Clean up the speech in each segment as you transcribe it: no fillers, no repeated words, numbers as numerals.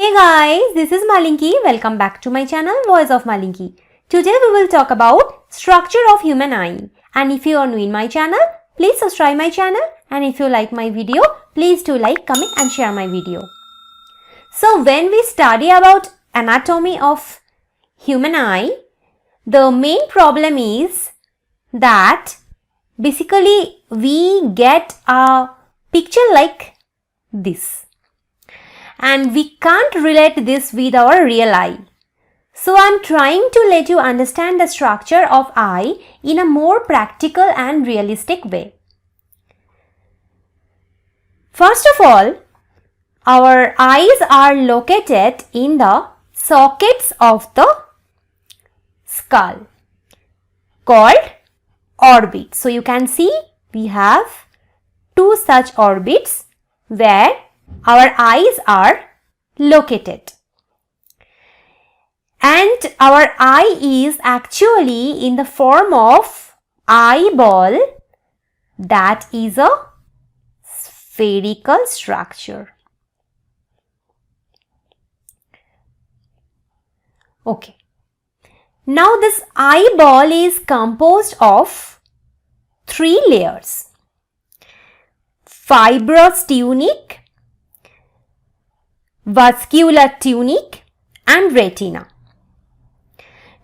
Hey guys, this is Malinki. Welcome back to my channel Voice of Malinki. Today we will talk about structure of human eye. And if you are new in my channel, please subscribe my channel. And if you like my video, please do like, comment and share my video. So when we study about anatomy of human eye, the main problem is that basically we get a picture like this. And we can't relate this with our real eye. So I'm trying to let you understand the structure of eye in a more practical and realistic way. First of all, our eyes are located in the sockets of the skull called orbits. So you can see we have two such orbits where our eyes are located. And our eye is actually in the form of eyeball, that is a spherical structure. Okay. Now this eyeball is composed of three layers: fibrous tunic, vascular tunic and retina.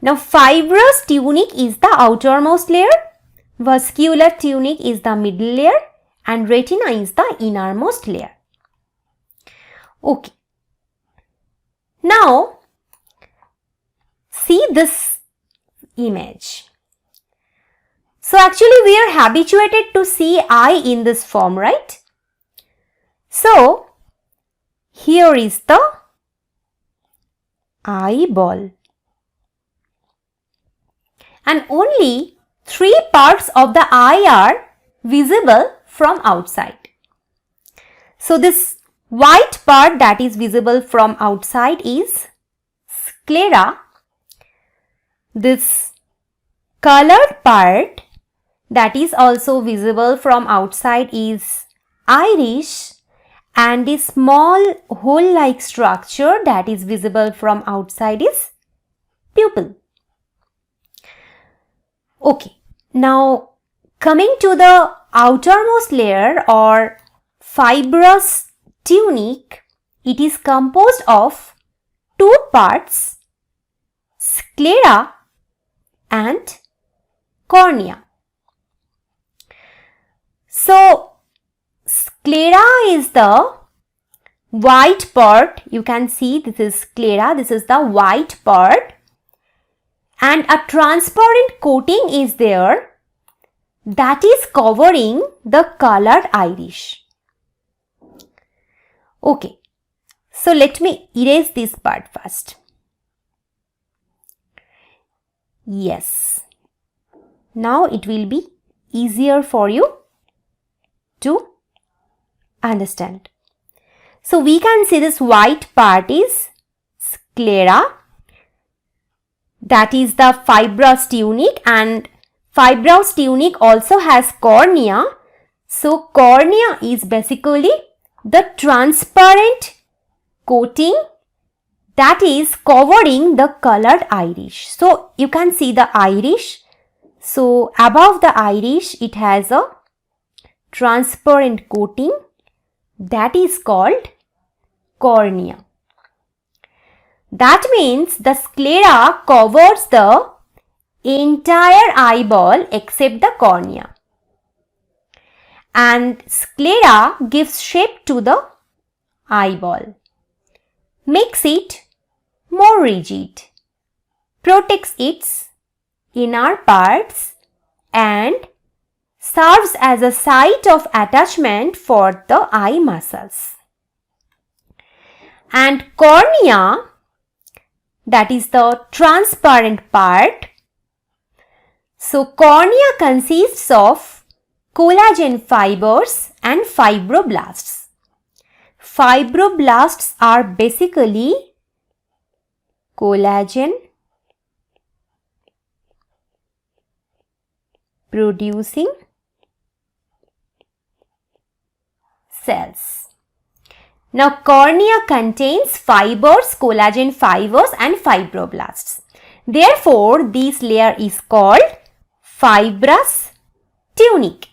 Now fibrous tunic is the outermost layer, vascular tunic is the middle layer and retina is the innermost layer. Okay. Now see this image. So actually we are habituated to see eye in this form, right? So here is the eyeball. And only three parts of the eye are visible from outside. So this white part that is visible from outside is sclera. This colored part that is also visible from outside is iris, and the small hole-like structure that is visible from outside is pupil. Okay, now coming to the outermost layer or fibrous tunic, it is composed of two parts, sclera and cornea. So sclera is the white part. You can see this is sclera, this is the white part, and a transparent coating is there that is covering the colored iris. Okay, so let me erase this part first. Yes, now it will be easier for you to understand. So we can see this white part is sclera, that is the fibrous tunic, and fibrous tunic also has cornea. So cornea is basically the transparent coating that is covering the colored iris. So you can see the iris. So above the iris it has a transparent coating that is called cornea. That means the sclera covers the entire eyeball except the cornea. And sclera gives shape to the eyeball, makes it more rigid, protects its inner parts and serves as a site of attachment for the eye muscles. And cornea, that is the transparent part. So cornea consists of collagen fibers and fibroblasts. Fibroblasts are basically collagen producing cells. Now cornea contains fibers, collagen fibers and fibroblasts. Therefore, this layer is called fibrous tunic.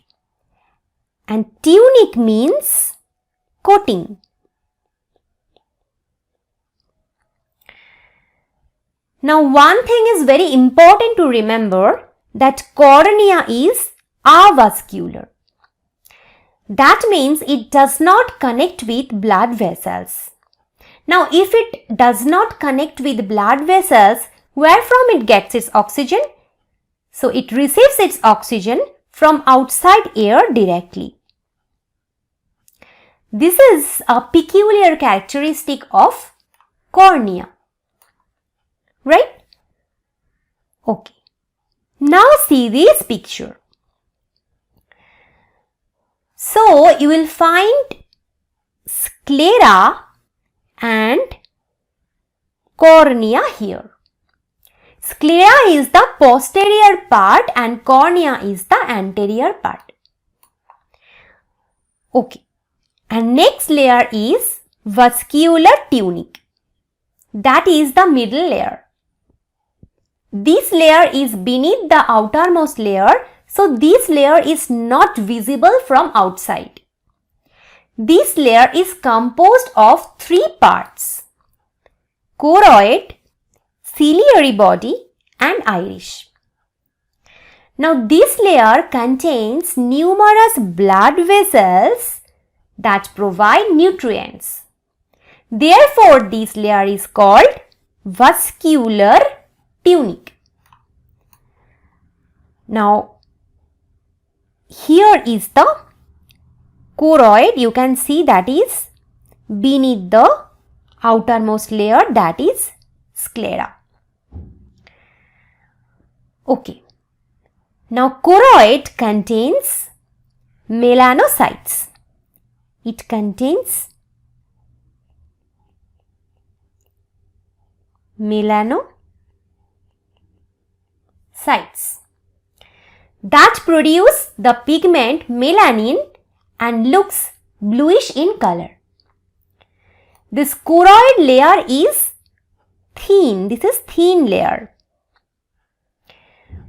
And tunic means coating. Now one thing is very important to remember, that cornea is avascular. That means it does not connect with blood vessels. Now if it does not connect with blood vessels, where from it gets its oxygen? So it receives its oxygen from outside air directly. This is a peculiar characteristic of cornea. Right? Okay. Now see this picture. So you will find sclera and cornea here. Sclera is the posterior part and cornea is the anterior part. Okay. And next layer is vascular tunic. That is the middle layer. This layer is beneath the outermost layer, so this layer is not visible from outside. This layer is composed of three parts: choroid, ciliary body and iris. Now this layer contains numerous blood vessels that provide nutrients. Therefore, this layer is called vascular tunic. Now, here is the choroid. You can see that is beneath the outermost layer, that is sclera. Okay. Now, choroid contains melanocytes. It contains melanocytes that produce the pigment melanin and looks bluish in color. This choroid layer is thin. This is thin layer.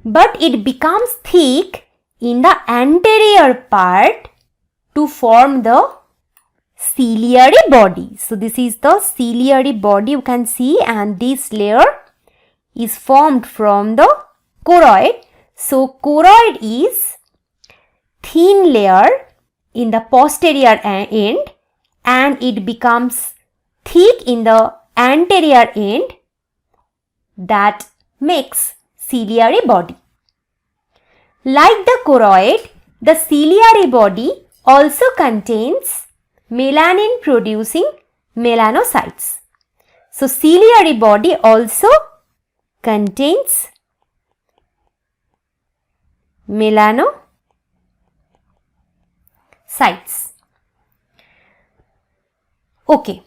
But it becomes thick in the anterior part to form the ciliary body. So this is the ciliary body you can see, and this layer is formed from the choroid. So choroid is thin layer in the posterior end and it becomes thick in the anterior end, that makes ciliary body. Like the choroid, the ciliary body also contains melanin producing melanocytes. So ciliary body also contains melanocytes. Okay.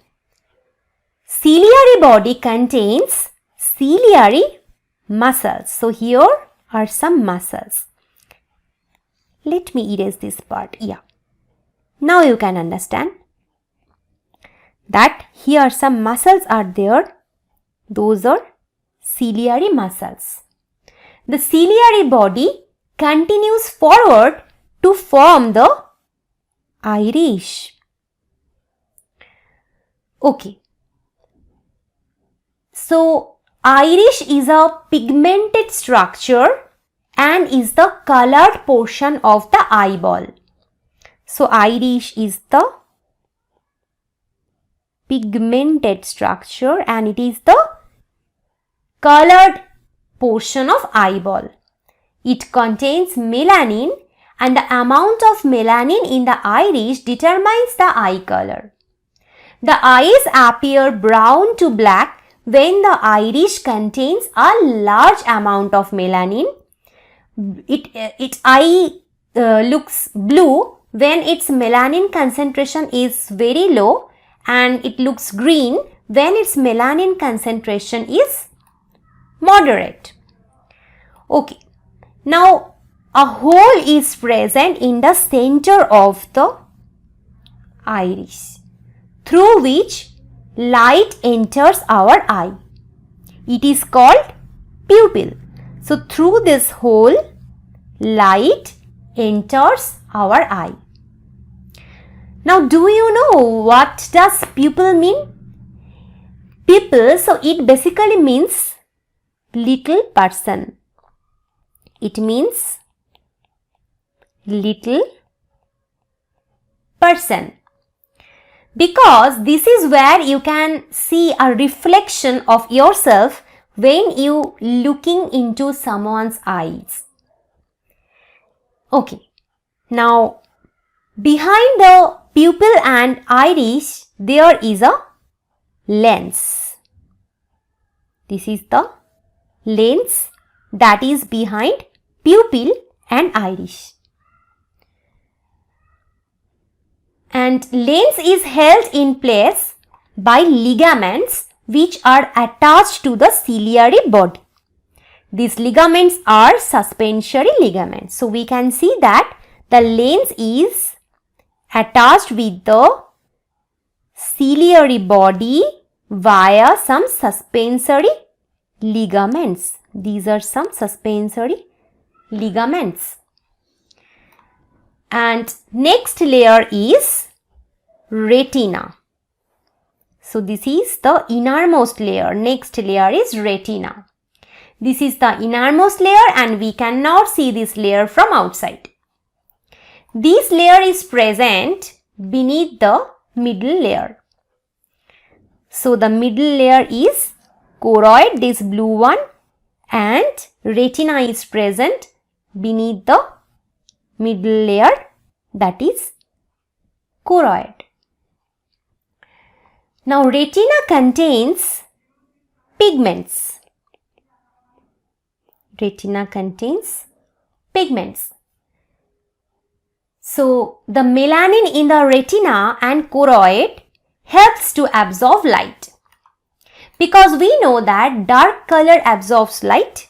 Ciliary body contains ciliary muscles. So here are some muscles. Let me erase this part. Yeah. Now you can understand that here some muscles are there. Those are ciliary muscles. The ciliary body continues forward to form the iris. Okay. So iris is a pigmented structure and is the colored portion of the eyeball. So iris is the pigmented structure and it is the colored portion of eyeball. It contains melanin and the amount of melanin in the iris determines the eye color. The eyes appear brown to black when the iris contains a large amount of melanin. Its eye looks blue when its melanin concentration is very low, and it looks green when its melanin concentration is moderate. Okay. Now a hole is present in the center of the iris. through which light enters our eye. It is called pupil. So through this hole, light enters our eye. Now, do you know what does pupil mean? Pupil, so it basically means little person. It means little person. Because this is where you can see a reflection of yourself when you looking into someone's eyes. Okay. Now, behind the pupil and iris, there is a lens. This is the lens that is behind pupil and iris. And lens is held in place by ligaments which are attached to the ciliary body. These ligaments are suspensory ligaments. So we can see that the lens is attached with the ciliary body via some suspensory ligaments. These are some suspensory ligaments. And next layer is retina. So this is the innermost layer. Next layer is retina. This is the innermost layer and we cannot see this layer from outside. This layer is present beneath the middle layer. So the middle layer is choroid, this blue one, and retina is present beneath the middle layer, that is choroid. Now retina contains pigments. Retina contains pigments. So the melanin in the retina and choroid helps to absorb light. Because we know that dark color absorbs light,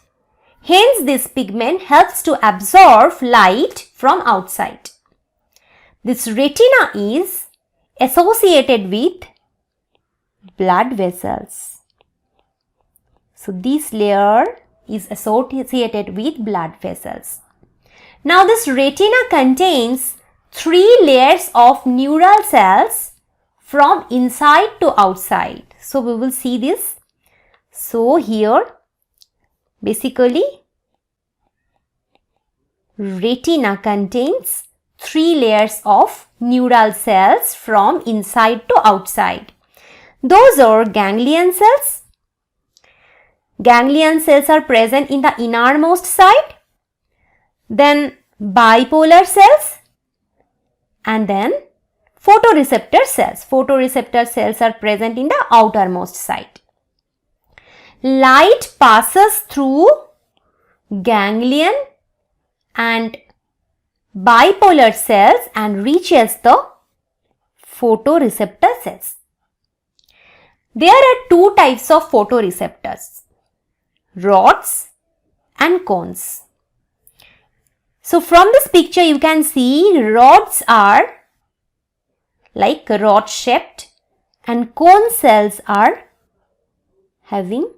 hence this pigment helps to absorb light from outside. This retina is associated with blood vessels. So this layer is associated with blood vessels. Now this retina contains 3 layers of neural cells from inside to outside. So we will see this. So here basically retina contains 3 layers of neural cells from inside to outside. Those are ganglion cells. Ganglion cells are present in the innermost side. Then bipolar cells and then photoreceptor cells. Photoreceptor cells are present in the outermost side. Light passes through ganglion and bipolar cells and reaches the photoreceptor cells. There are 2 types of photoreceptors, rods and cones. So from this picture you can see rods are like rod shaped and cone cells are having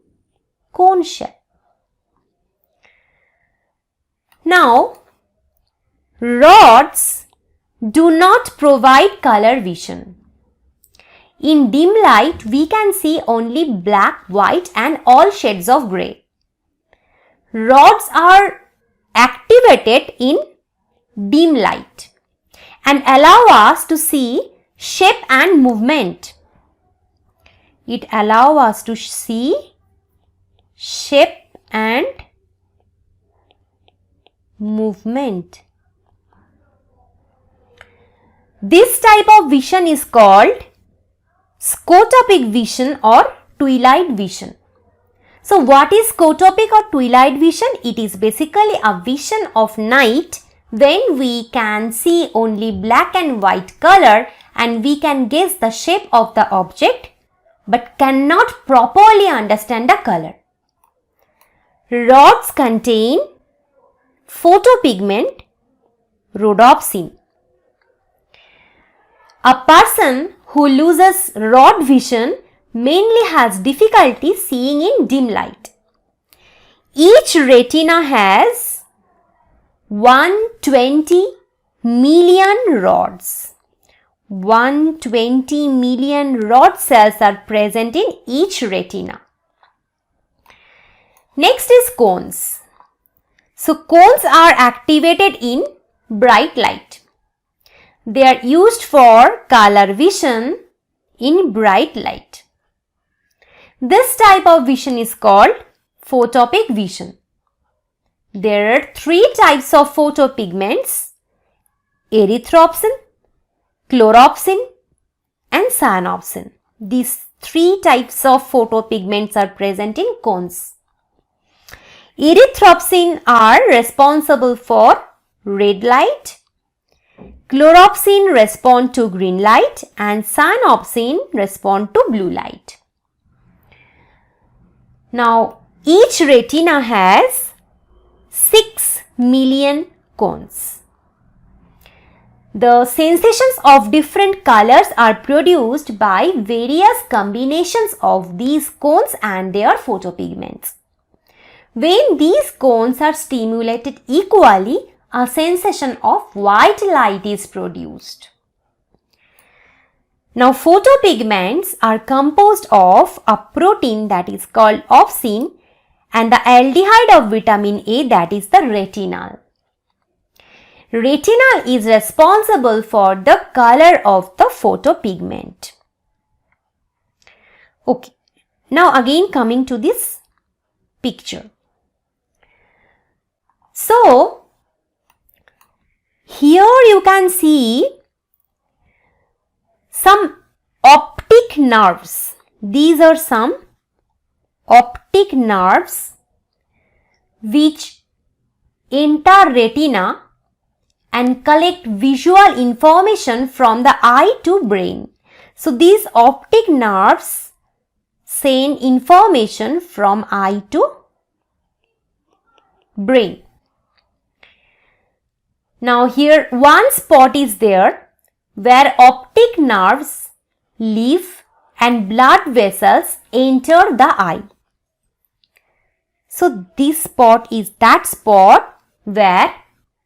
cone shape. Now rods do not provide color vision. In dim light we can see only black, white and all shades of grey. Rods are activated in dim light and allow us to see shape and movement. It allows us to see shape and movement. This type of vision is called scotopic vision or twilight vision. So what is scotopic or twilight vision? It is basically a vision of night when we can see only black and white color and we can guess the shape of the object but cannot properly understand the color. Rods contain photopigment rhodopsin. A person who loses rod vision mainly has difficulty seeing in dim light. Each retina has 120 million rods. 120 million rod cells are present in each retina. Next is cones. So cones are activated in bright light. They are used for color vision in bright light. This type of vision is called photopic vision. There are three types of photopigments: erythropsin, chloropsin and cyanopsin. These three types of photopigments are present in cones. Erythropsin are responsible for red light, chloropsin respond to green light and cyanopsin respond to blue light. Now, each retina has 6 million cones. The sensations of different colors are produced by various combinations of these cones and their photopigments. When these cones are stimulated equally, a sensation of white light is produced. Now, photopigments are composed of a protein that is called opsin and the aldehyde of vitamin A, that is the retinal. Retinal is responsible for the color of the photopigment. Okay, now again coming to this picture. So, here you can see some optic nerves. These are some optic nerves which enter retina and collect visual information from the eye to brain. So these optic nerves send information from eye to brain. Now here one spot is there where optic nerves leave and blood vessels enter the eye. So this spot is that spot where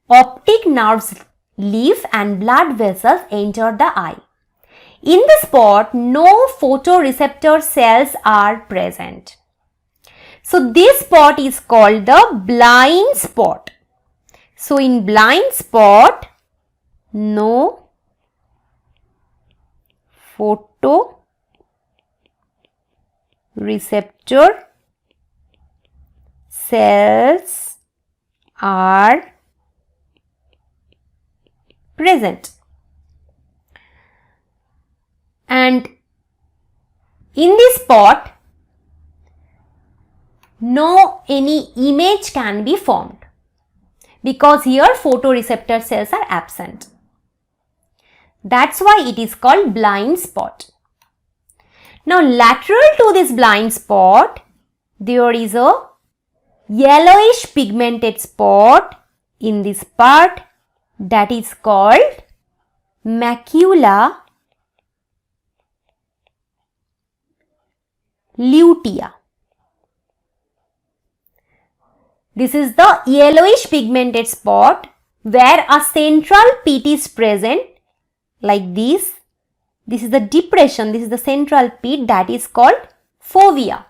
optic nerves leave and blood vessels enter the eye. In the spot, no photoreceptor cells are present. So this spot is called the blind spot. So in blind spot, no photoreceptor cells are present. And in this spot, no any image can be formed because here photoreceptor cells are absent. That's why it is called blind spot. Now lateral to this blind spot, there is a yellowish pigmented spot in this part that is called macula lutea. This is the yellowish pigmented spot where a central pit is present like this. This is the depression, this is the central pit that is called fovea.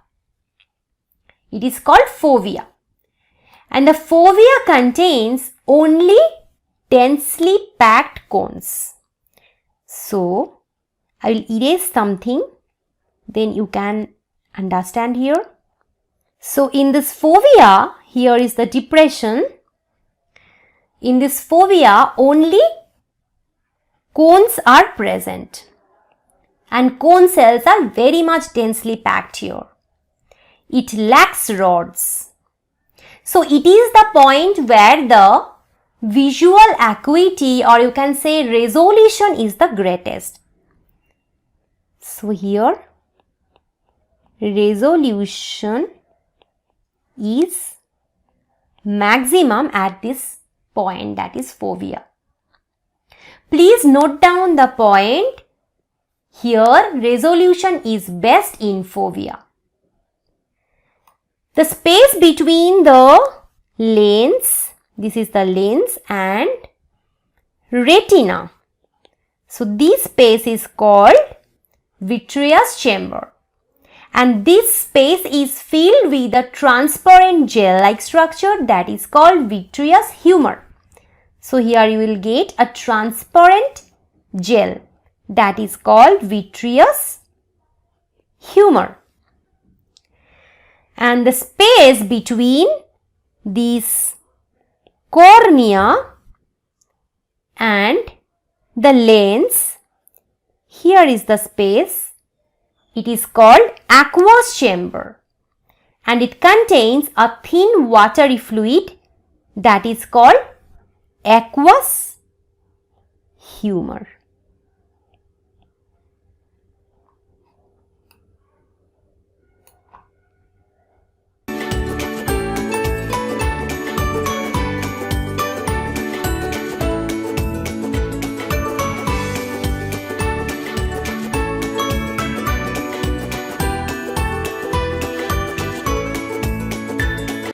It is called fovea. And the fovea contains only densely packed cones. So, I will erase something, then you can understand here. So, in this fovea, here is the depression. In this fovea, only cones are present. And cone cells are very much densely packed here. It lacks rods. So, it is the point where the visual acuity, or you can say resolution, is the greatest. So, here resolution is maximum at this point, that is fovea. Please note down the point Here resolution is best in fovea. The space between the lens, this is the lens, and retina. So this space is called vitreous chamber. And this space is filled with a transparent gel-like structure that is called vitreous humor. So here you will get a transparent gel that is called vitreous humor. And the space between this cornea and the lens, here is the space. It is called aqueous chamber, and it contains a thin watery fluid that is called aqueous humor.